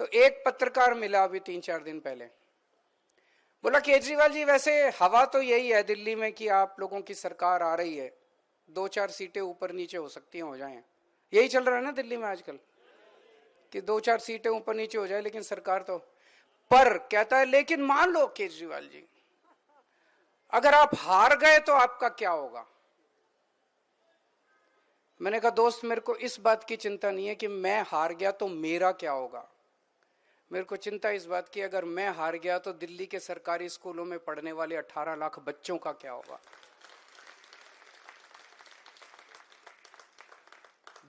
तो एक पत्रकार मिला अभी 3-4 दिन पहले, बोला केजरीवाल जी वैसे हवा तो यही है दिल्ली में कि आप लोगों की सरकार आ रही है, 2-4 सीटें ऊपर नीचे हो सकती हैं, हो जाएं। यही चल रहा है ना दिल्ली में आजकल कि 2-4 सीटें ऊपर नीचे हो जाए, लेकिन सरकार तो। पर कहता है लेकिन मान लो केजरीवाल जी, अगर आप हार गए तो आपका क्या होगा। मैंने कहा दोस्त, मेरे को इस बात की चिंता नहीं है कि मैं हार गया तो मेरा क्या होगा। मेरे को चिंता इस बात की, अगर मैं हार गया तो दिल्ली के सरकारी स्कूलों में पढ़ने वाले 18 लाख बच्चों का क्या होगा।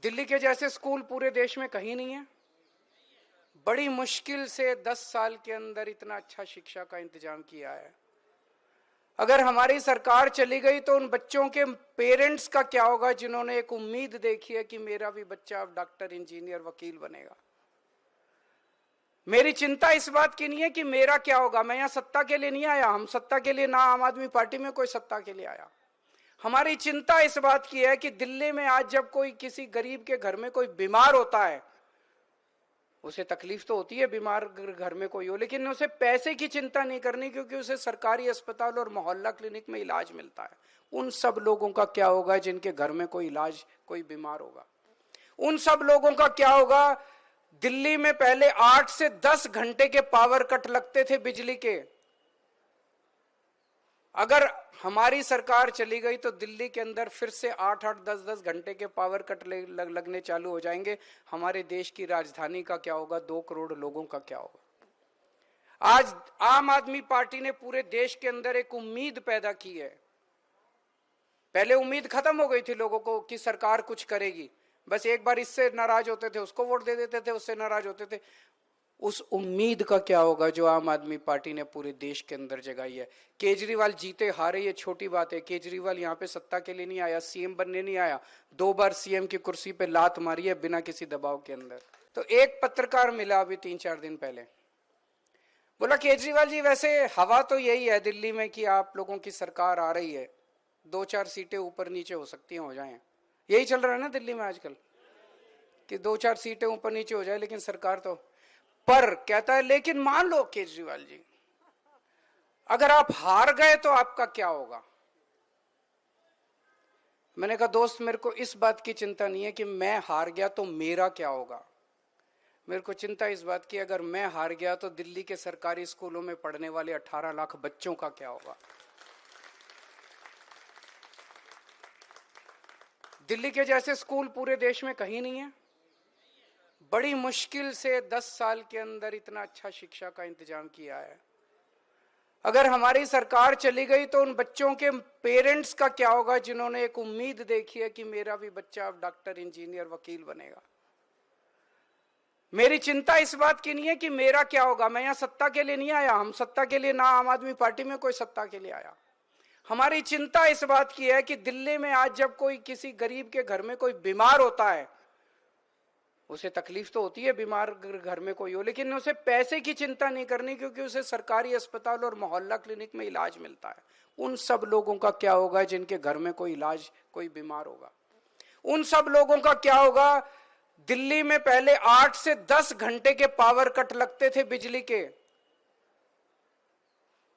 दिल्ली के जैसे स्कूल पूरे देश में कहीं नहीं है। बड़ी मुश्किल से 10 साल के अंदर इतना अच्छा शिक्षा का इंतजाम किया है। अगर हमारी सरकार चली गई तो उन बच्चों के पेरेंट्स का क्या होगा जिन्होंने एक उम्मीद देखी है कि मेरा भी बच्चा अब डॉक्टर, इंजीनियर, वकील बनेगा। मेरी चिंता इस बात की नहीं है कि मेरा क्या होगा। मैं यहां सत्ता के लिए नहीं आया, हम सत्ता के लिए, ना आम आदमी पार्टी में कोई सत्ता के लिए आया। हमारी चिंता इस बात की है कि दिल्ली में आज जब कोई किसी गरीब के घर में कोई बीमार होता है, उसे तकलीफ तो होती है बीमार घर में कोई हो, लेकिन उसे पैसे की चिंता नहीं करनी क्योंकि उसे सरकारी अस्पताल और मोहल्ला क्लिनिक में इलाज मिलता है। उन सब लोगों का क्या होगा जिनके घर में कोई इलाज, कोई बीमार होगा। उन सब लोगों का क्या होगा। दिल्ली में पहले 8 से 10 घंटे के पावर कट लगते थे बिजली के। अगर हमारी सरकार चली गई तो दिल्ली के अंदर फिर से 8-8, 10-10 घंटे के पावर कट लगने चालू हो जाएंगे। हमारे देश की राजधानी का क्या होगा, 2 करोड़ लोगों का क्या होगा। आज आम आदमी पार्टी ने पूरे देश के अंदर एक उम्मीद पैदा की है। पहले उम्मीद खत्म हो गई थी लोगों को कि सरकार कुछ करेगी, बस एक बार इससे नाराज होते थे उसको वोट दे देते थे, उससे नाराज होते थे। उस उम्मीद का क्या होगा जो आम आदमी पार्टी ने पूरे देश के अंदर जगाई है। केजरीवाल जीते हारे ये छोटी बात है। केजरीवाल यहां पे सत्ता के लिए नहीं आया, सीएम बनने नहीं आया। 2 बार सीएम की कुर्सी पे लात मारी है बिना किसी दबाव के अंदर। तो एक पत्रकार मिला अभी 3-4 दिन पहले, बोला केजरीवाल जी वैसे हवा तो यही है दिल्ली में कि आप लोगों की सरकार आ रही है, 2-4 सीटें ऊपर नीचे हो सकती हैं, हो जाएं। यही चल रहा है ना दिल्ली में आजकल कि 2-4 सीटें ऊपर नीचे हो जाए, लेकिन सरकार तो। पर कहता है लेकिन मान लो केजरीवाल जी, अगर आप हार गए तो आपका क्या होगा। मैंने कहा दोस्त, मेरे को इस बात की चिंता नहीं है कि मैं हार गया तो मेरा क्या होगा। मेरे को चिंता इस बात की, अगर मैं हार गया तो दिल्ली के सरकारी स्कूलों में पढ़ने वाले 18 लाख बच्चों का क्या होगा। दिल्ली के जैसे स्कूल पूरे देश में कहीं नहीं है। बड़ी मुश्किल से 10 साल के अंदर इतना अच्छा शिक्षा का इंतजाम किया है। अगर हमारी सरकार चली गई तो उन बच्चों के पेरेंट्स का क्या होगा जिन्होंने एक उम्मीद देखी है कि मेरा भी बच्चा अब डॉक्टर, इंजीनियर, वकील बनेगा। मेरी चिंता इस बात की नहीं है कि मेरा क्या होगा। मैं यहां सत्ता के लिए नहीं आया, हम सत्ता के लिए, ना आम आदमी पार्टी में कोई सत्ता के लिए आया। हमारी चिंता इस बात की है कि दिल्ली में आज जब कोई किसी गरीब के घर में कोई बीमार होता है, उसे तकलीफ तो होती है बीमार घर में कोई हो, लेकिन उसे पैसे की चिंता नहीं करनी क्योंकि उसे सरकारी अस्पताल और मोहल्ला क्लिनिक में इलाज मिलता है। उन सब लोगों का क्या होगा जिनके घर में कोई इलाज, कोई बीमार होगा। उन सब लोगों का क्या होगा। दिल्ली में पहले 8 से 10 घंटे के पावर कट लगते थे बिजली के।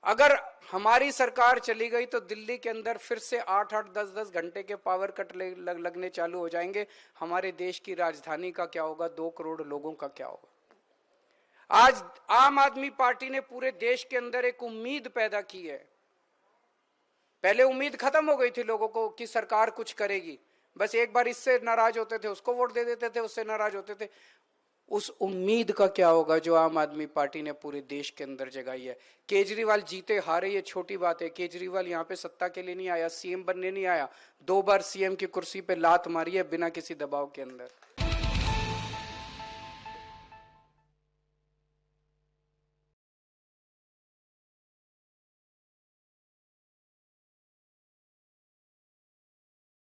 अगर हमारी सरकार चली गई तो दिल्ली के अंदर फिर से 8-8, 10-10 घंटे के पावर कट लगने चालू हो जाएंगे। हमारे देश की राजधानी का क्या होगा, 2 करोड़ लोगों का क्या होगा। आज आम आदमी पार्टी ने पूरे देश के अंदर एक उम्मीद पैदा की है। पहले उम्मीद खत्म हो गई थी लोगों को कि सरकार कुछ करेगी, बस एक बार इससे नाराज होते थे उसको वोट दे देते थे, उससे नाराज होते थे। उस उम्मीद का क्या होगा जो आम आदमी पार्टी ने पूरे देश के अंदर जगाई है। केजरीवाल जीते हारे ये छोटी बात है। केजरीवाल यहां पे सत्ता के लिए नहीं आया, सीएम बनने नहीं आया। 2 बार सीएम की कुर्सी पे लात मारी है बिना किसी दबाव के अंदर।